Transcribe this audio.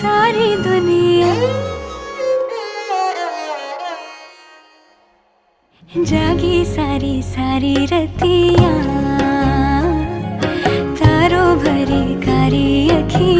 सारी दुनिया जागी सारी सारी रतियां, तारों भरी कारी अखियां।